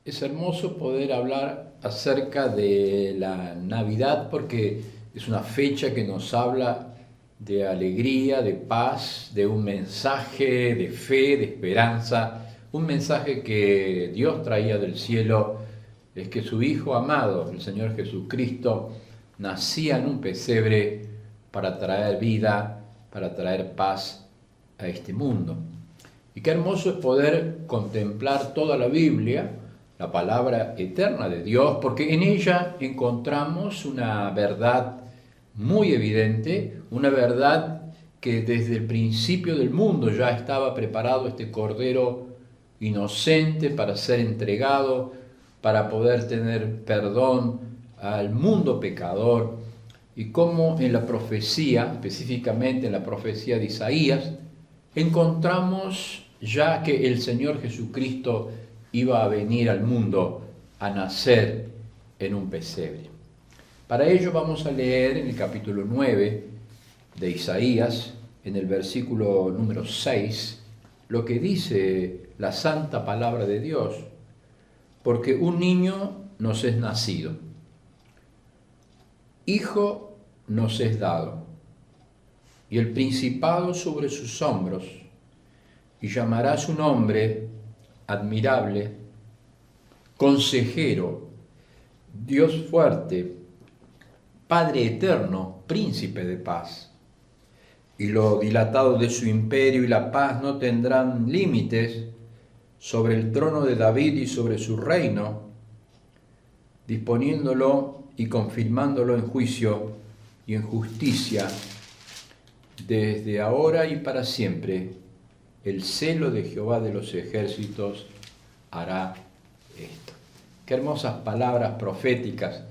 Es hermoso poder hablar acerca de la Navidad porque es una fecha que nos habla de alegría, de paz, de un mensaje de fe, de esperanza, un mensaje que Dios traía del cielo, es que su Hijo amado, el Señor Jesucristo, nacía en un pesebre para traer vida, para traer paz a este mundo. Y qué hermoso es poder contemplar toda la Biblia, la palabra eterna de Dios, porque en ella encontramos una verdad muy evidente, una verdad que desde el principio del mundo ya estaba preparado este Cordero inocente para ser entregado, para poder tener perdón al mundo pecador, y cómo en la profecía, específicamente en la profecía de Isaías, encontramos ya que el Señor Jesucristo iba a venir al mundo a nacer en un pesebre. Para ello vamos a leer en el capítulo 9 de Isaías, en el versículo número 6, lo que dice la santa palabra de Dios. Porque un niño nos es nacido, hijo nos es dado, y el principado sobre sus hombros, y llamará su nombre admirable, consejero, Dios fuerte, Padre eterno, príncipe de paz. Y lo dilatado de su imperio y la paz no tendrán límites sobre el trono de David y sobre su reino, disponiéndolo y confirmándolo en juicio y en justicia, desde ahora y para siempre. El celo de Jehová de los ejércitos hará esto. Qué hermosas palabras proféticas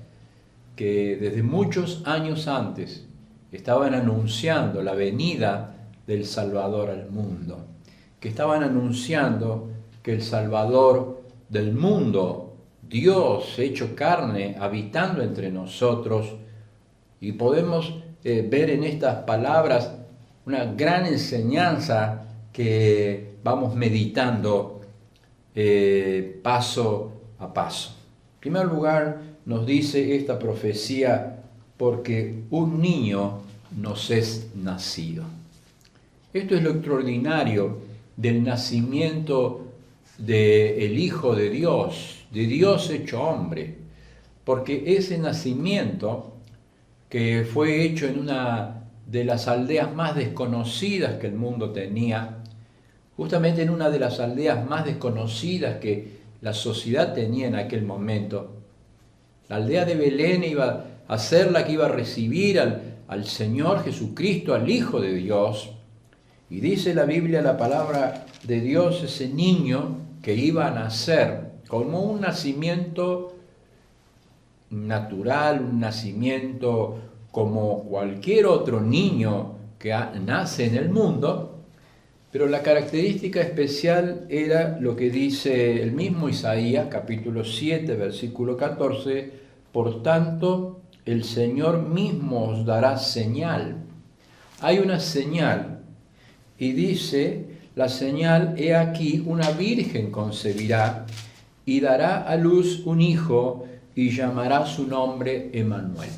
que desde muchos años antes estaban anunciando la venida del Salvador al mundo, que estaban anunciando que el Salvador del mundo, Dios hecho carne, habitando entre nosotros, y podemos ver en estas palabras una gran enseñanza que vamos meditando paso a paso. En primer lugar, nos dice esta profecía, porque un niño nos es nacido. Esto es lo extraordinario del nacimiento del Hijo de Dios hecho hombre, porque ese nacimiento que fue hecho en una de las aldeas más desconocidas que el mundo tenía, justamente en una de las aldeas más desconocidas que la sociedad tenía en aquel momento. La aldea de Belén iba a ser la que iba a recibir al Señor Jesucristo, al Hijo de Dios. Y dice la Biblia, la palabra de Dios, ese niño que iba a nacer como un nacimiento natural, un nacimiento como cualquier otro niño que nace en el mundo, pero la característica especial era lo que dice el mismo Isaías, capítulo 7, versículo 14, por tanto, el Señor mismo os dará señal. Hay una señal, y dice, la señal, he aquí, una virgen concebirá, y dará a luz un hijo, y llamará su nombre Emmanuel.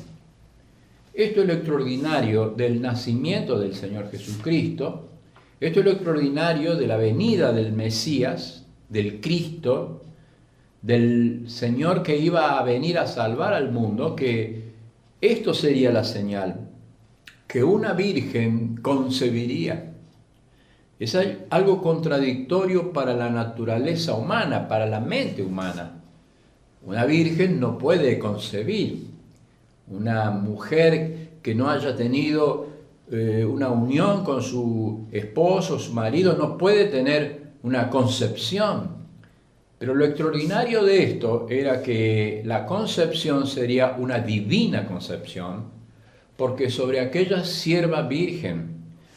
Esto es lo extraordinario del nacimiento del Señor Jesucristo. Esto es lo extraordinario de la venida del Mesías, del Cristo, del Señor que iba a venir a salvar al mundo, que esto sería la señal, que una virgen concebiría. Es algo contradictorio para la naturaleza humana, para la mente humana. Una virgen no puede concebir. Una mujer que no haya tenido una unión con su esposo, su marido, no puede tener una concepción. Pero lo extraordinario de esto era que la concepción sería una divina concepción, porque sobre aquella sierva virgen,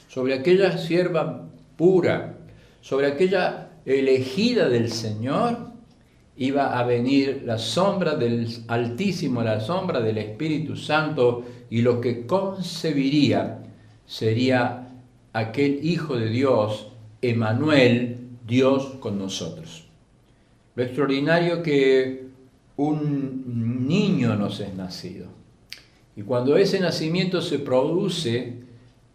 sobre aquella sierva pura, sobre aquella elegida del Señor, iba a venir la sombra del Altísimo, la sombra del Espíritu Santo, y lo que concebiría sería aquel Hijo de Dios, Emmanuel, Dios con nosotros. lo extraordinario que un niño nos es nacido. Y cuando ese nacimiento se produce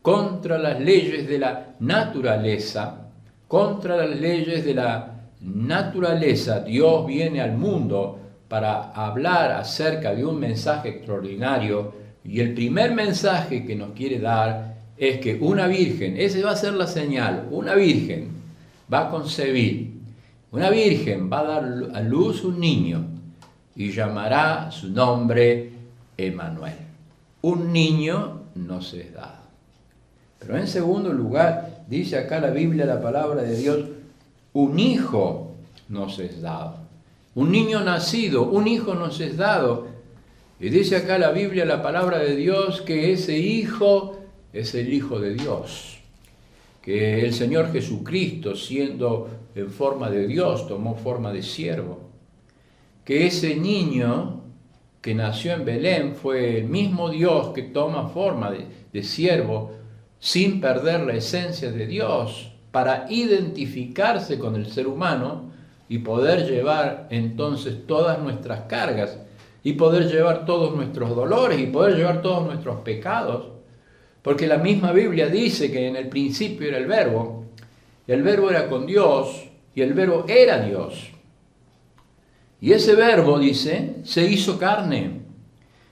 contra las leyes de la naturaleza, Dios viene al mundo para hablar acerca de un mensaje extraordinario, y el primer mensaje que nos quiere dar es que una virgen, esa va a ser la señal, una virgen va a concebir, una virgen va a dar a luz un niño y llamará su nombre Emmanuel. Un niño nos es dado. Pero en segundo lugar, dice acá la Biblia, la palabra de Dios, un hijo nos es dado. Un niño nacido, un hijo nos es dado. Y dice acá la Biblia, la palabra de Dios, que ese hijo es el Hijo de Dios. Que el Señor Jesucristo, siendo en forma de Dios, tomó forma de siervo. Que ese niño que nació en Belén fue el mismo Dios que toma forma de siervo sin perder la esencia de Dios, para identificarse con el ser humano y poder llevar entonces todas nuestras cargas, y poder llevar todos nuestros dolores, y poder llevar todos nuestros pecados. Porque la misma Biblia dice que en el principio era el Verbo era con Dios, y el Verbo era Dios. Y ese Verbo, dice, se hizo carne,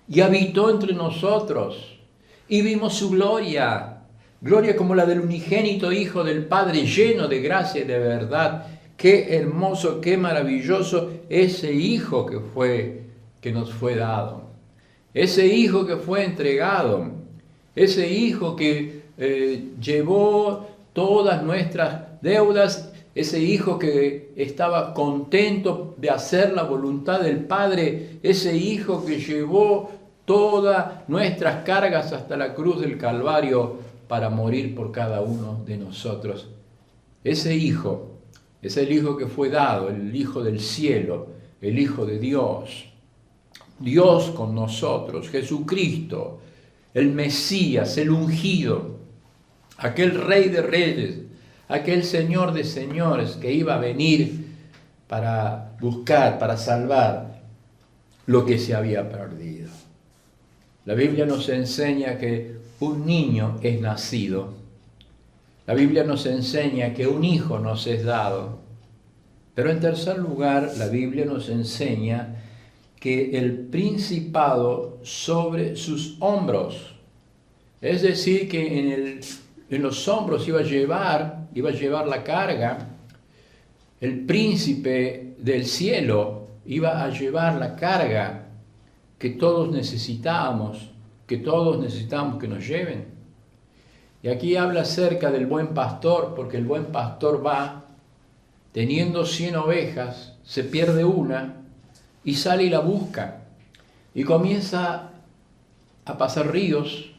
y habitó entre nosotros, y vimos su gloria como la del unigénito Hijo del Padre, lleno de gracia y de verdad. Qué hermoso, qué maravilloso ese Hijo que nos fue dado, ese Hijo que fue entregado, ese Hijo que llevó todas nuestras deudas, ese Hijo que estaba contento de hacer la voluntad del Padre, ese Hijo que llevó todas nuestras cargas hasta la cruz del Calvario para morir por cada uno de nosotros. Ese Hijo es el Hijo que fue dado, el Hijo del cielo, el Hijo de Dios. Dios con nosotros, Jesucristo, el Mesías, el ungido, aquel Rey de reyes, aquel Señor de señores que iba a venir para buscar, para salvar lo que se había perdido. La Biblia nos enseña que un niño es nacido. La Biblia nos enseña que un hijo nos es dado. Pero en tercer lugar, la Biblia nos enseña que el principado sobre sus hombros. Es decir, que en los hombros iba a llevar la carga. El príncipe del cielo iba a llevar la carga que todos necesitábamos que nos lleven. Y aquí habla acerca del buen pastor, porque el buen pastor va, teniendo 100 ovejas, se pierde una, y sale y la busca, y comienza a pasar ríos,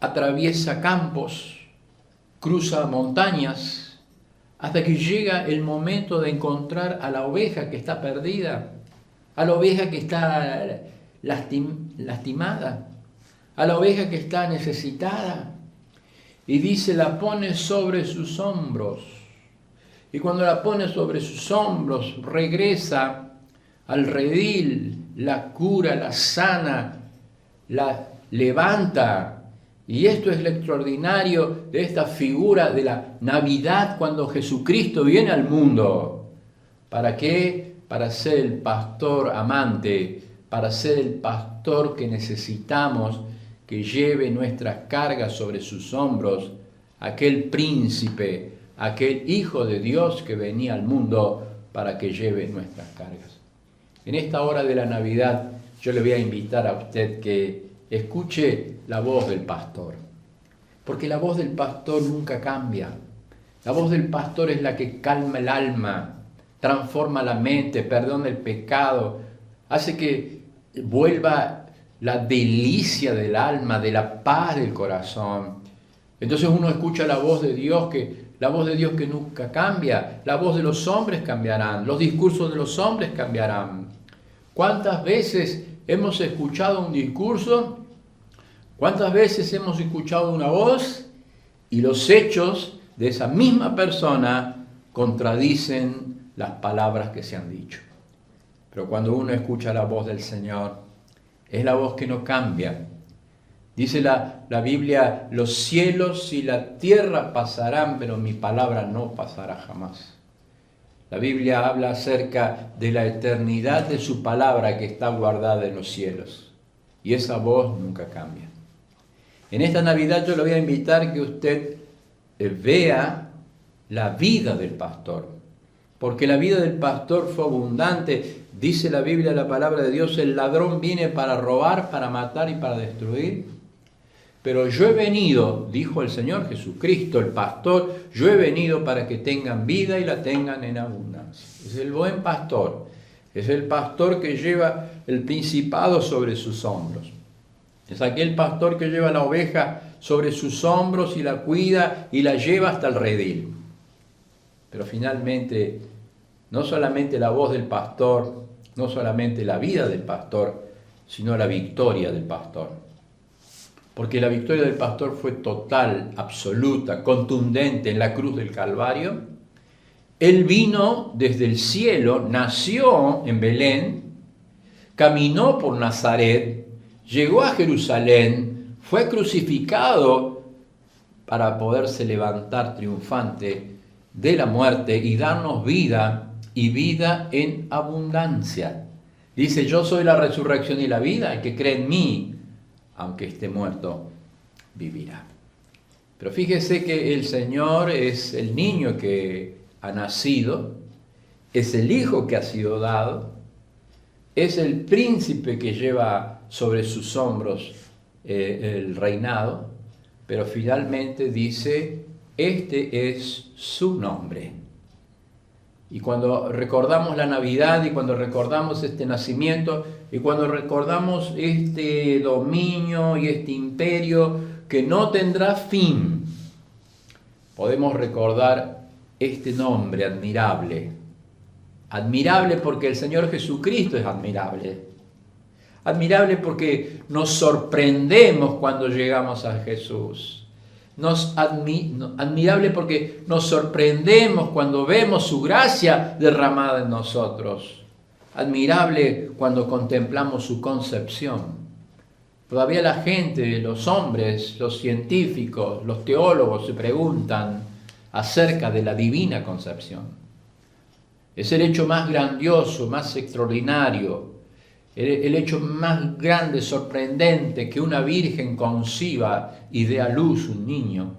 atraviesa campos, cruza montañas, hasta que llega el momento de encontrar a la oveja que está perdida, a la oveja que está lastimada, a la oveja que está necesitada, y dice, la pone sobre sus hombros, y cuando la pone sobre sus hombros, regresa al redil, la cura, la sana, la levanta. Y esto es lo extraordinario de esta figura de la Navidad, cuando Jesucristo viene al mundo. ¿Para qué? Para ser el pastor amante, para ser el pastor que necesitamos, que lleve nuestras cargas sobre sus hombros, aquel príncipe, aquel Hijo de Dios que venía al mundo para que lleve nuestras cargas. En esta hora de la Navidad, yo le voy a invitar a usted que escuche la voz del pastor, porque la voz del pastor nunca cambia. La voz del pastor es la que calma el alma, transforma la mente, perdona el pecado, hace que vuelva la delicia del alma, de la paz del corazón. Entonces uno escucha la voz de Dios que nunca cambia. La voz de los hombres cambiarán, los discursos de los hombres cambiarán. ¿Cuántas veces hemos escuchado un discurso? ¿Cuántas veces hemos escuchado una voz y los hechos de esa misma persona contradicen las palabras que se han dicho. Pero cuando uno escucha la voz del Señor, es la voz que no cambia. Dice la Biblia, los cielos y la tierra pasarán, pero mi palabra no pasará jamás. La Biblia habla acerca de la eternidad de su palabra que está guardada en los cielos. Y esa voz nunca cambia. En esta Navidad yo le voy a invitar que usted vea la vida del pastor. Porque la vida del pastor fue abundante. Dice la Biblia, la palabra de Dios, el ladrón viene para robar, para matar y para destruir. Pero yo he venido, dijo el Señor Jesucristo, el pastor, yo he venido para que tengan vida y la tengan en abundancia. Es el buen pastor, es el pastor que lleva el principado sobre sus hombros. Es aquel pastor que lleva la oveja sobre sus hombros y la cuida y la lleva hasta el redil. Pero finalmente, no solamente la voz del pastor, no solamente la vida del pastor, sino la victoria del pastor. Porque la victoria del pastor fue total, absoluta, contundente en la cruz del Calvario. Él vino desde el cielo, nació en Belén, caminó por Nazaret, llegó a Jerusalén, fue crucificado para poderse levantar triunfante de la muerte y darnos vida y vida en abundancia. Dice, yo soy la resurrección y la vida, el que cree en mí, aunque esté muerto, vivirá. Pero fíjese que el Señor es el niño que ha nacido, es el hijo que ha sido dado, es el príncipe que lleva sobre sus hombros el reinado, pero finalmente dice, este es su nombre. Y cuando recordamos la Navidad y cuando recordamos este nacimiento y cuando recordamos este dominio y este imperio que no tendrá fin, podemos recordar este nombre admirable. Admirable porque el Señor Jesucristo es admirable. Admirable porque nos sorprendemos cuando llegamos a Jesús. Admirable porque nos sorprendemos cuando vemos su gracia derramada en nosotros. Admirable cuando contemplamos su concepción. Todavía la gente, los hombres, los científicos, los teólogos se preguntan acerca de la divina concepción. Es el hecho más grandioso, más extraordinario, el hecho más grande, sorprendente, que una virgen conciba y dé a luz un niño,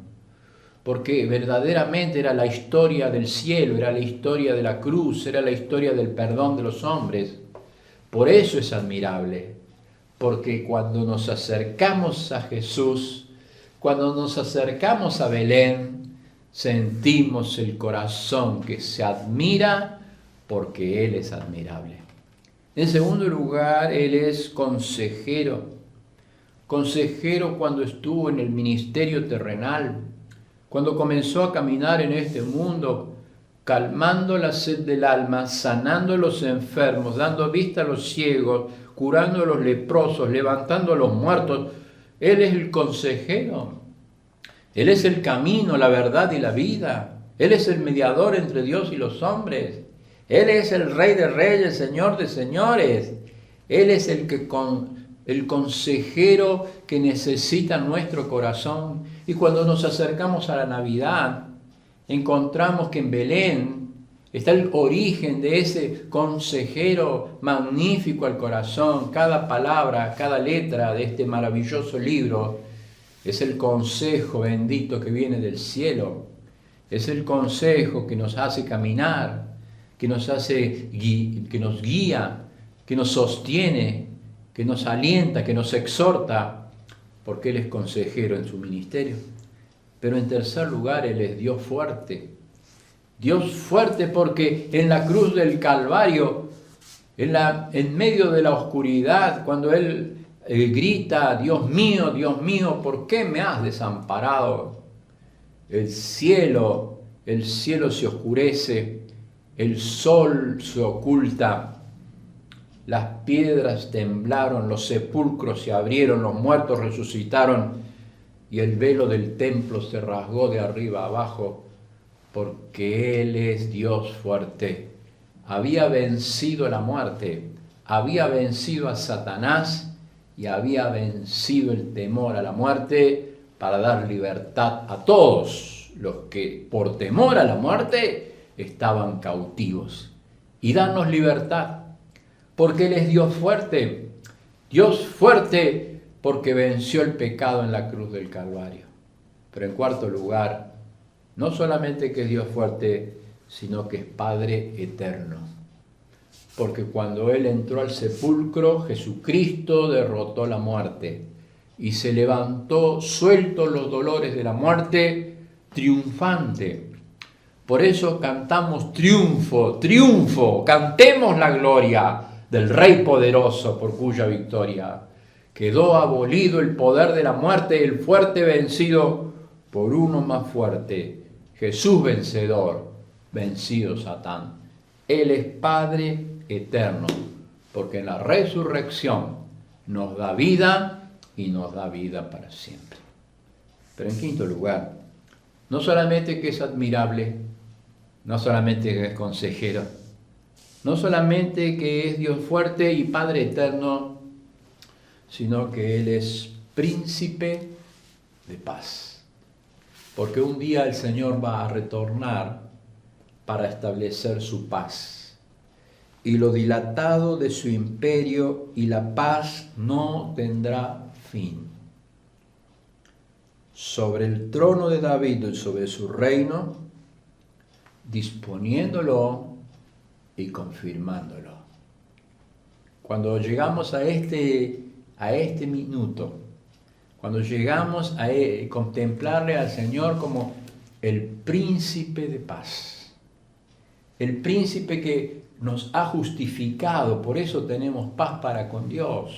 porque verdaderamente era la historia del cielo, era la historia de la cruz, era la historia del perdón de los hombres. Por eso es admirable, porque cuando nos acercamos a Jesús, cuando nos acercamos a Belén, sentimos el corazón que se admira porque Él es admirable. En segundo lugar, Él es consejero. Consejero cuando estuvo en el ministerio terrenal, cuando comenzó a caminar en este mundo, calmando la sed del alma, sanando a los enfermos, dando vista a los ciegos, curando a los leprosos, levantando a los muertos. Él es el consejero. Él es el camino, la verdad y la vida. Él es el mediador entre Dios y los hombres. Él es el Rey de Reyes, Señor de Señores. Él es el consejero que necesita nuestro corazón. Y cuando nos acercamos a la Navidad, encontramos que en Belén está el origen de ese consejero magnífico al corazón. Cada palabra, cada letra de este maravilloso libro es el consejo bendito que viene del cielo. Es el consejo que nos hace caminar, que nos guía, que nos sostiene, que nos alienta, que nos exhorta, porque Él es consejero en su ministerio. Pero en tercer lugar, Él es Dios fuerte. Dios fuerte porque en la cruz del Calvario, en medio de la oscuridad, cuando Él grita, Dios mío, ¿por qué me has desamparado? El cielo se oscurece, el sol se oculta, las piedras temblaron, los sepulcros se abrieron, los muertos resucitaron y el velo del templo se rasgó de arriba abajo, porque Él es Dios fuerte, había vencido la muerte, había vencido a Satanás y había vencido el temor a la muerte para dar libertad a todos los que por temor a la muerte estaban cautivos, y darnos libertad, porque Él es Dios fuerte porque venció el pecado en la cruz del Calvario. Pero en cuarto lugar, no solamente que es Dios fuerte, sino que es Padre eterno. Porque cuando Él entró al sepulcro, Jesucristo derrotó la muerte y se levantó suelto los dolores de la muerte, triunfante. Por eso cantamos triunfo, triunfo, cantemos la gloria del Rey poderoso por cuya victoria quedó abolido el poder de la muerte y el fuerte vencido por uno más fuerte, Jesús vencedor, vencido Satán. Él es Padre eterno, porque en la resurrección nos da vida y nos da vida para siempre. Pero en quinto lugar, no solamente que es admirable, no solamente que es consejero, no solamente que es Dios fuerte y Padre eterno, sino que Él es príncipe de paz. Porque un día el Señor va a retornar para establecer su paz. Y lo dilatado de su imperio y la paz no tendrá fin. Sobre el trono de David y sobre su reino, disponiéndolo y confirmándolo. Cuando llegamos a este minuto, cuando llegamos a contemplarle al Señor como el príncipe de paz, el príncipe que nos ha justificado, por eso tenemos paz para con Dios,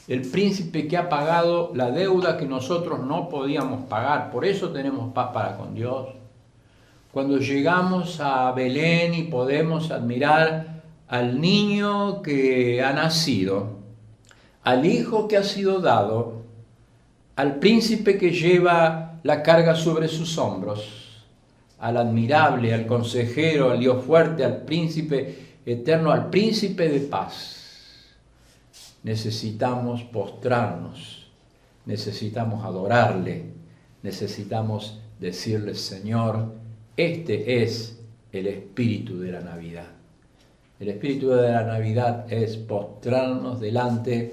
el príncipe que ha pagado la deuda que nosotros no podíamos pagar, por eso tenemos paz para con Dios. Cuando llegamos a Belén y podemos admirar al niño que ha nacido, al hijo que ha sido dado, al príncipe que lleva la carga sobre sus hombros, al admirable, al consejero, al Dios fuerte, al príncipe eterno, al príncipe de paz. Necesitamos postrarnos, necesitamos adorarle, necesitamos decirle: Señor, este es el espíritu de la Navidad. El espíritu de la Navidad es postrarnos delante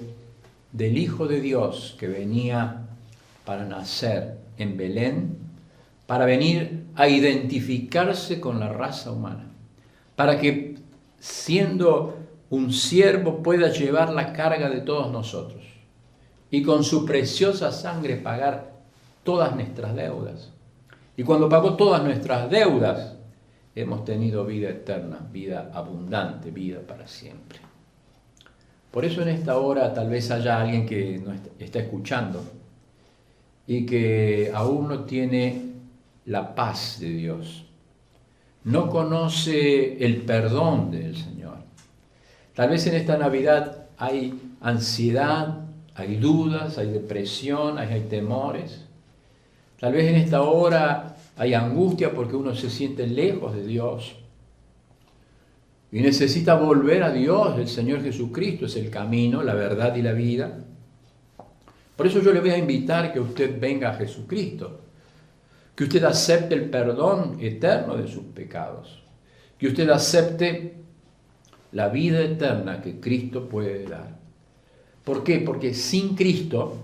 del Hijo de Dios que venía para nacer en Belén, para venir a identificarse con la raza humana, para que siendo un siervo pueda llevar la carga de todos nosotros y con su preciosa sangre pagar todas nuestras deudas. Y cuando pagó todas nuestras deudas, hemos tenido vida eterna, vida abundante, vida para siempre. Por eso en esta hora tal vez haya alguien que nos está escuchando y que aún no tiene la paz de Dios, no conoce el perdón del Señor. Tal vez en esta Navidad hay ansiedad, hay dudas, hay depresión, hay temores. Tal vez en esta hora hay angustia porque uno se siente lejos de Dios y necesita volver a Dios. El Señor Jesucristo es el camino, la verdad y la vida. Por eso yo le voy a invitar que usted venga a Jesucristo, que usted acepte el perdón eterno de sus pecados, que usted acepte la vida eterna que Cristo puede dar. ¿Por qué? Porque sin Cristo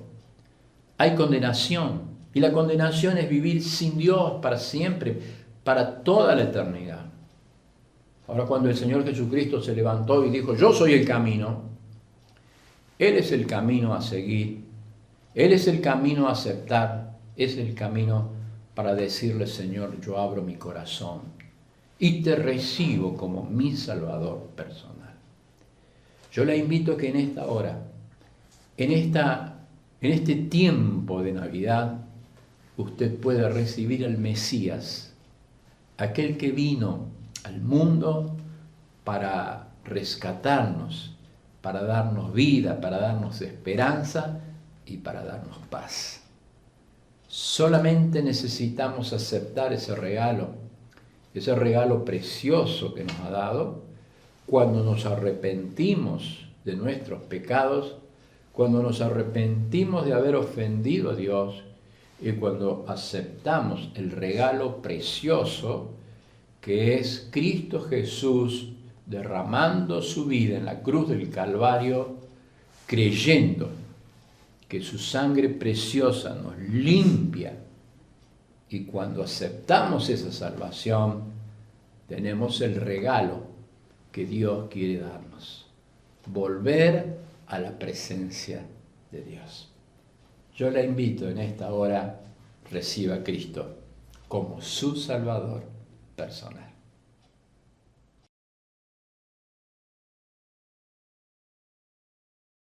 hay condenación, y la condenación es vivir sin Dios para siempre, para toda la eternidad. Ahora, cuando el Señor Jesucristo se levantó y dijo: yo soy el camino, Él es el camino a seguir, Él es el camino a aceptar, es el camino para decirle: Señor, yo abro mi corazón y te recibo como mi Salvador personal. Yo le invito a que en esta hora, en este tiempo de Navidad, usted pueda recibir al Mesías, aquel que vino al mundo para rescatarnos, para darnos vida, para darnos esperanza y para darnos paz. Solamente necesitamos aceptar ese regalo precioso que nos ha dado, cuando nos arrepentimos de nuestros pecados, cuando nos arrepentimos de haber ofendido a Dios y cuando aceptamos el regalo precioso que es Cristo Jesús derramando su vida en la cruz del Calvario, creyendo que su sangre preciosa nos limpia. Y cuando aceptamos esa salvación, tenemos el regalo que Dios quiere darnos: volver a la presencia de Dios. Yo la invito en esta hora, reciba a Cristo como su Salvador personal.